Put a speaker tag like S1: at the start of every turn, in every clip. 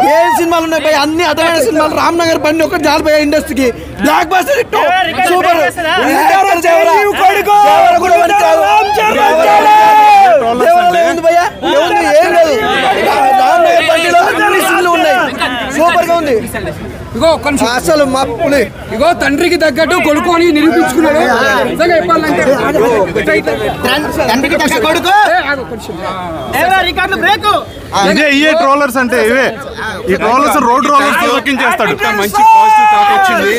S1: ఏ సినిమాలు ఉన్నాయి భయ, అన్ని అర్థమైన సినిమాలు. రామ్ నగర్ బండి ఒకటి చాలు భయ ఇండస్ట్రీకి. Block buster hit super. ఏం లేదు, రామ్ నగర్ బండిలో అన్ని సీన్లు ఉన్నాయి, సూపర్ గా ఉంది.
S2: ఇగో
S1: అసలు మా పులి
S2: ఇగో తండ్రికి తగ్గట్టు కొడుకు అని నిరూపించుకున్నాడు.
S3: ఇదే ఇవే ట్రోలర్స్ అంటే, ఇవే ఈ ట్రోలర్స్ రోడ్ ట్రోలర్స్ చేస్తాడు. మంచి పాజిటివ్ టాక్ వచ్చింది.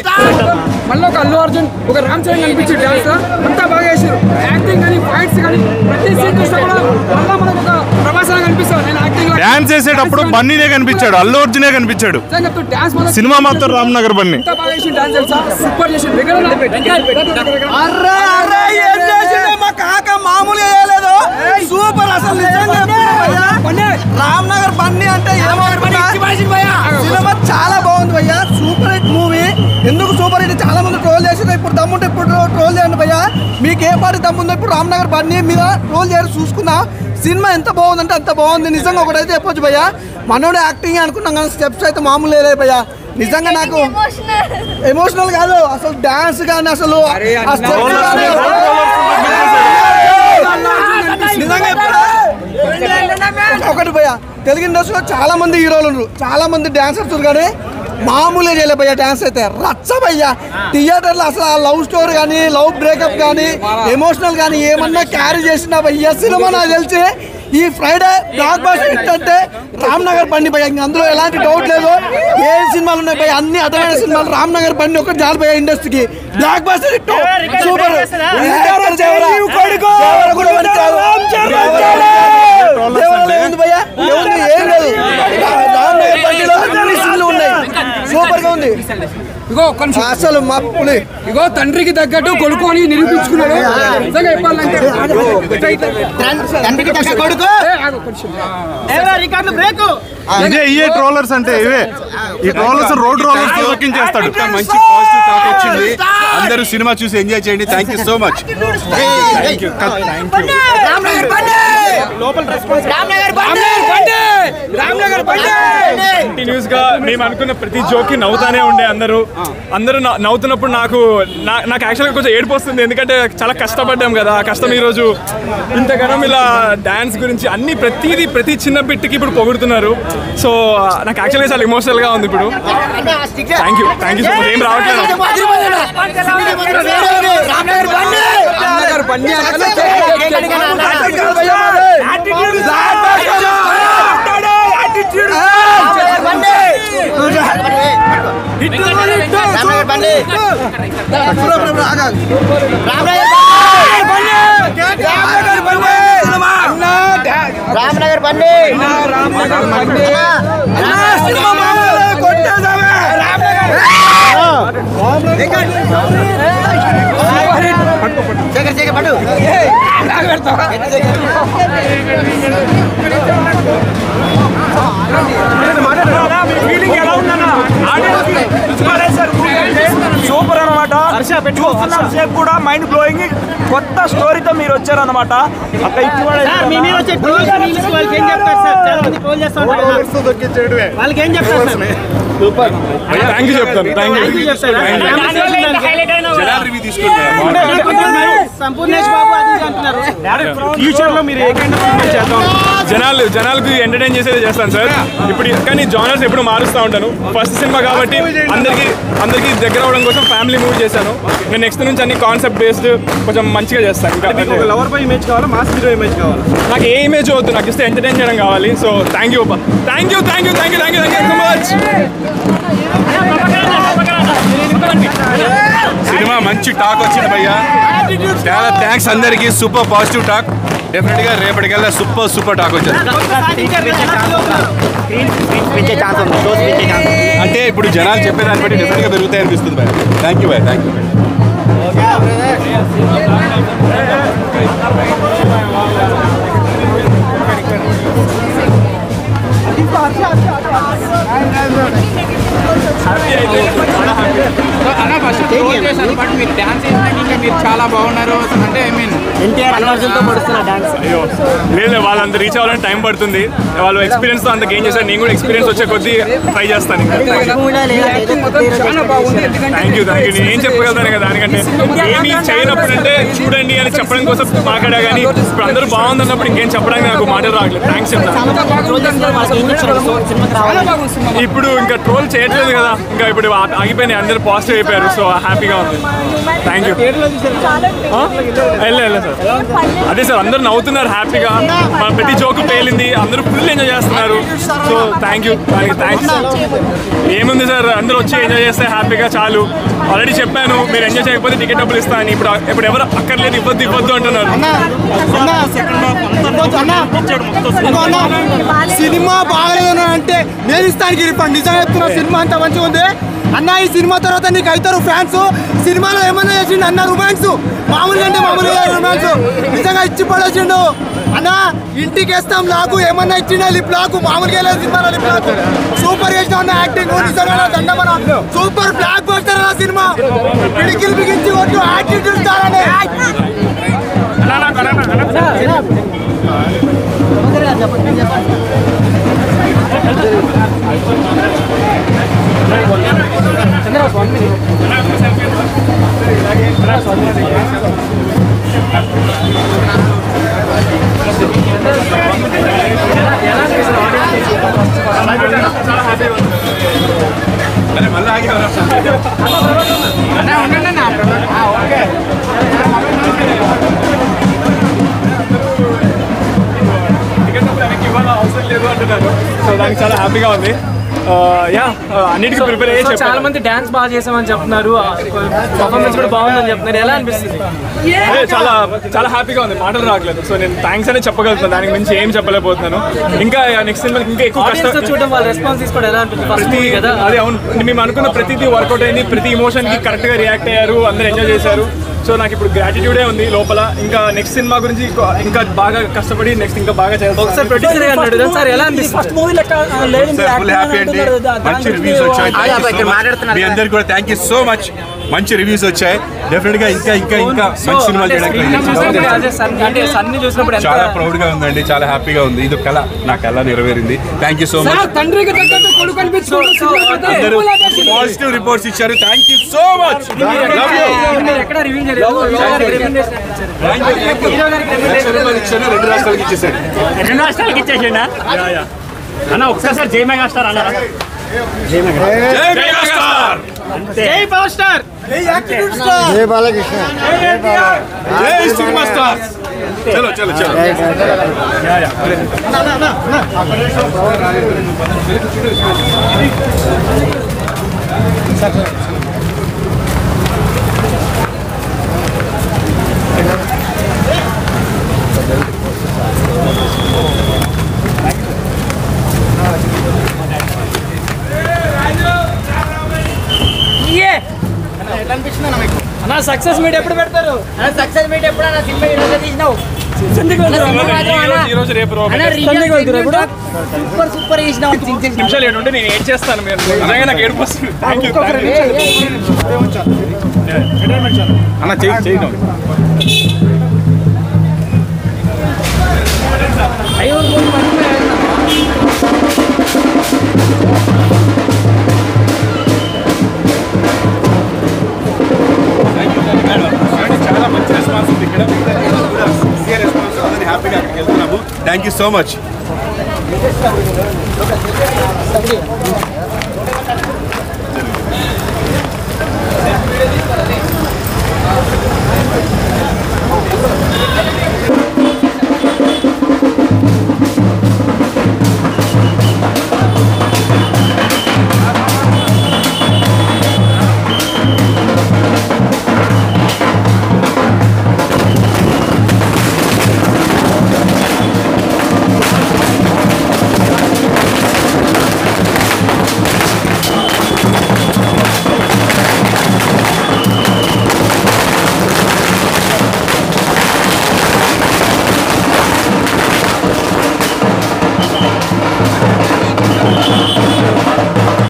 S2: మళ్ళీ ఒక అల్లు అర్జున్, ఒక రామ్ చరణ్ కనిపించి డాన్స్ అంతా బాగా చేశారు. యాక్టింగ్ కానీ ఫైట్స్ కానీ ప్రతి సీన్ చూస్తే కూడా మళ్ళీ మనకు ఒక ప్రభాసం కనిపిస్తాడు. నేను యాక్టింగ్
S3: డాన్స్ చేసేటప్పుడు బన్నీనే కనిపించాడు, అల్లు అర్జునే కనిపించాడు.
S2: డాన్స్
S3: సినిమా మాత్రం రామ్ నగర్ బన్నీ
S2: సూపర్ చేసి
S1: మామూలుగా చేయలేదు, సూపర్. అసలు రామ్ నగర్ బన్నీ అంటే సినిమా చాలా బాగుంది భయ్యా, సూపర్ హిట్ మూవీ. ఎందుకు సూపర్ హిట్? చాలా మంది ట్రోల్ చేసారు. ఇప్పుడు దమ్ముంటే ఇప్పుడు ట్రోల్ చేయండి భయ్యా, మీకు ఏ పార్టీ దమ్ముందో ఇప్పుడు రామ్ నగర్ బన్నీ మీద ట్రోల్ చేయరు. చూసుకుందాం సినిమా ఎంత బాగుందంటే అంత బాగుంది. నిజంగా ఒకటైతే చెప్పొచ్చు భయ్యా, మనోడు యాక్టింగ్ అనుకున్నాం కానీ స్టెప్స్ అయితే మామూలు లేదు భయ్యా. నిజంగా నాకు ఎమోషనల్ కాదు, అసలు డాన్స్ కానీ అసలు ఒకటి భయ్యా, తెలుగు ఇండస్ట్రీలో చాలా మంది హీరోలు ఉన్నారు, చాలా మంది డాన్సర్స్ కానీ మామూలుగా చేయలే భయ్యా. డాన్స్ అయితే రచ్చ భయ్యా. థియేటర్లో అసలు ఆ లవ్ స్టోరీ కానీ, లవ్ బ్రేకప్ కానీ, ఎమోషనల్ కానీ ఏమన్నా క్యారీ చేసిన భయ్యా సినిమా నాకు తెలిసి ఈ ఫ్రైడే బ్లాక్ బస్టర్ హిట్ అంటే రామ్ నగర్ బండి భయ్యా, అందులో ఎలాంటి డౌట్ లేదు. ఏ సినిమాలు ఉన్నాయి భయ్యా, అన్ని అర్థమైన సినిమాలు. రామ్ నగర్ బండి ఒకటి చాలు భయ్యా ఇండస్ట్రీకి. Block buster hit super. భయ్యా ఏం లేదు, రామ్ నగర్ బండిలో అన్ని సీన్లు ఉన్నాయి, సూపర్ గా ఉంది.
S2: ఇగో
S1: అసలు మా పులి
S2: ఇగో తండ్రికి తగ్గట్టు కొడుకు అని నిరూపించుకున్నాడు.
S3: ఇదే ఇవే ట్రోలర్స్ అంటే, ఇవే ఈ ట్రోలర్స్ రోడ్ ట్రోలర్స్ చేస్తాడు. మంచి పాజిటివ్ టాక్ వచ్చింది. అందరూ సినిమా చూసి ఎంజాయ్ చేయండి. Thank you so much.
S4: Continuous గా మేము అనుకున్న ప్రతి జోక్ నవ్వుతానే ఉండే. అందరూ నవ్వుతున్నప్పుడు నాకు యాక్చువల్గా కొంచెం ఏడుపు వస్తుంది. ఎందుకంటే చాలా కష్టపడ్డాం కదా, ఆ కష్టం ఈరోజు ఇంతగానం ఇలా డాన్స్ గురించి అన్ని ప్రతి చిన్న బిట్కి ఇప్పుడు పొగుడుతున్నారు. సో నాకు యాక్చువల్గా చాలా ఎమోషనల్ గా ఉంది ఇప్పుడు. Thank you so much. ఏం రావట్లేదు.
S1: రామ్నగర్ బండి పట్టు
S5: సూపర్ అనమాట. సేపు కూడా మైండ్ బ్లోయింగ్ కొత్త స్టోరీతో మీరు వచ్చారన్నమాట. ఫ్యూచర్ లో మీరు
S4: జనాలకు ఎంటర్టైన్ చేసేది చేస్తాను సార్ ఇప్పుడు. కానీ జానర్స్ ఎప్పుడు మారుస్తూ ఉంటాను. ఫస్ట్ సినిమా కాబట్టి అందరికి దగ్గర అవడం కోసం ఫ్యామిలీ మూవీ చేశాను. నేను నెక్స్ట్ నుంచి అన్ని కాన్సెప్ట్ బేస్డ్ కొంచెం మంచిగా చేస్తాను.
S5: లవర్ బాయ్ ఇమేజ్ కావాలా, మాస్ హీరో ఇమేజ్ కావాలా?
S4: నాకు ఏ ఇమేజ్ వద్దు, నాకు ఇస్తే ఎంటర్టైన్ చేయడం కావాలి. So thank you so much.
S3: Cinema మంచి టాక్ వచ్చింది భయ్యా, చాలా థ్యాంక్స్ అందరికి. Super positive talk. డెఫినెట్ గా రేపటికల్లా సూపర్ టాక్ వచ్చింది. అంటే ఇప్పుడు జనాలు చెప్పేదాన్ని బట్టి డెఫినెట్ గా పెరుగుతాయి అనిపిస్తుంది భయ్యా. థ్యాంక్ యూ భయ్యా, థ్యాంక్ యూ.
S6: అన్న ఫస్ట్ ట్రోల్ చేశాను బట్ మీరు డాన్స్ చేసినాక ఇంకా మీరు చాలా బాగున్నారు అంటే ఐ మీన్ ఎన్టీఆర్ అల్లు పడుతున్న డాన్స్
S4: అయ్యో లేదు వాళ్ళంత రీచ్ అవ్వాలని టైం పడుతుంది వాళ్ళు ఎక్స్పీరియన్స్ తో అంత గెయిన్ చేశారు నేను కూడా ఎక్స్పీరియన్స్ వచ్చే కొద్దీ ట్రై చేస్తాను ఇంకా థ్యాంక్ యూ నేను ఏం చెప్పగలుగుతాను కదా దానికంటే ఏమీ చేయనప్పుడు అంటే చూడండి అని చెప్పడం కోసం మాట్లాడా కానీ ఇప్పుడు అందరూ బాగుందన్నప్పుడు ఇంకేం చెప్పడానికి నాకు మాటలు రావట్లేదు థ్యాంక్స్ చెప్తాను ఇప్పుడు ఇంకా ట్రోల్ చేయట్లేదు కదా ఇంకా ఇప్పుడు ఆగిపోయినాయి అందరూ పాజిటివ్ అయిపోయారు సో హ్యాపీగా ఉంది థ్యాంక్ యూ వెళ్ళలేదు సార్ అదే సార్ అందరూ నవ్వుతున్నారు హ్యాపీగా మన ప్రతి జోకు పేలింది అందరూ ఫుల్ ఎంజాయ్ చేస్తున్నారు సో థ్యాంక్ యూ దానికి థ్యాంక్స్ ఏముంది సార్ అందరూ వచ్చి ఎంజాయ్ చేస్తే హ్యాపీగా చాలు ఆల్రెడీ చెప్పాను మీరు ఎంజాయ్ చేయకపోతే టికెట్ డబ్బులు ఇస్తాను ఇప్పుడు ఎవరు అక్కర్లేదు ఇవ్వద్దు అంటున్నారు
S1: సినిమా బాగలేదని అంటే నేను ఇస్తానికి రిఫండ్ నిజంగా చెప్తున్నా సినిమా అంతా మంచిగా ఉంది అన్న ఈ సినిమా తర్వాత నీకు అవుతారు ఫ్యాన్స్ సినిమాలో ఏమన్నా చేసిండు అన్న రొమాన్స్ మామూలుగా అంటే మామూలుగా రొమాన్స్ నిజంగా ఇచ్చి పడేసిండు అన్న ఇంటికి వేస్తాం లాకు ఏమన్నా ఇచ్చిండ లిప్ లాకు మామూలుగా లేదు సినిమాలో లిప్ లాకు సూపర్ చేసిన అన్న యాక్టింగ్ నిజంగా దండమన సూపర్ బ్లాక్ బస్టర్ అన్న సినిమా పిడికిలు బిగించి కొట్టు యాక్టింగ్ చూస్తారని
S4: అవసరం లేదు అంటున్నారు సో దానికి చాలా హ్యాపీగా ఉంది అన్నిటికీ ప్రిపేర్ అయ్యి
S2: చాలా మంది డాన్స్ బాగా చేసామని చెప్తున్నారు పర్ఫార్మెన్స్ కూడా బాగుందని చెప్తున్నారు ఎలా అనిపిస్తుంది
S4: చాలా చాలా హ్యాపీగా ఉంది మాటలు రావట్లేదు సో నేను థ్యాంక్స్ అనే చెప్పగలుగుతాను దానికి మించి ఏం చెప్పలేకపోతున్నాను ఇంకా నెక్స్ట్ సినిమా ఇంకా ఎక్కువ కష్టం
S2: చూడడం వాళ్ళ రెస్పాన్స్ తీసుకోవడం ఎలా అనిపిస్తుంది కదా
S4: అదే అవును మేము అనుకున్న ప్రతిదీ వర్కౌట్ అయింది ప్రతి ఇమోషన్కి కరెక్ట్గా రియాక్ట్ అయ్యారు అందరూ ఎంజాయ్ చేశారు సో నాకు ఇప్పుడు గ్రాటిట్యూడే ఉంది లోపల ఇంకా నెక్స్ట్ సినిమా గురించి ఇంకా బాగా కష్టపడి నెక్స్ట్ ఇంకా బాగా చేయాలి
S2: ఒకసారి ప్రొడ్యూసర్ అన్నాడు సార్ ఎలా అనిపిస్తుంది ఫస్ట్ మూవీ లెక్క
S3: మంచి రివ్యూస్ వచ్చాయి మీ అందరికి కూడా థ్యాంక్ యూ సో మచ్ మంచి రివ్యూస్ వచ్చాయి డెఫినెట్ గా ఇంకా మంచి సినిమాలు చేయడానికి చాలా ప్రౌడ్ గా ఉందండి చాలా హ్యాపీగా ఉంది ఇది కళ నా కళ నెరవేరింది థ్యాంక్ యూ సో మచ్ అందరూ పాజిటివ్ రిపోర్ట్స్ ఇచ్చారు థ్యాంక్ యూ సో మచ్ రెండు రాష్ట్రాలకి ఇచ్చేసాడు
S5: అన్న ఒకసారి జై మెగాస్టార్ అన్నారా
S4: జై పవర్ స్టార్
S1: జై బాలకృష్ణ
S3: జై సినిమా స్టార్ చలో
S2: అన్న సక్సెస్ మీట్ ఎప్పుడు పెడతారు
S6: సక్సెస్ మీట్ ఎప్పుడు అన్న సినిమా ఈరోజు తీసినావు
S4: ఈ రోజు రేపు
S6: సూపర్ చేసినావు
S4: నిమిషాలు ఏంటంటే నేను ఏడ్ చేస్తాను మీరు నిజంగా నాకు ఏడుపు వస్తుంది థ్యాంక్ యూ
S3: అన్న చేయడం చాలా మంచి రెస్పాన్స్ ఉంది ఇక్కడ రెస్పాన్స్ అందరినీ హ్యాపీగా అక్కడికి వెళ్తున్నాము థ్యాంక్ యూ సో మచ్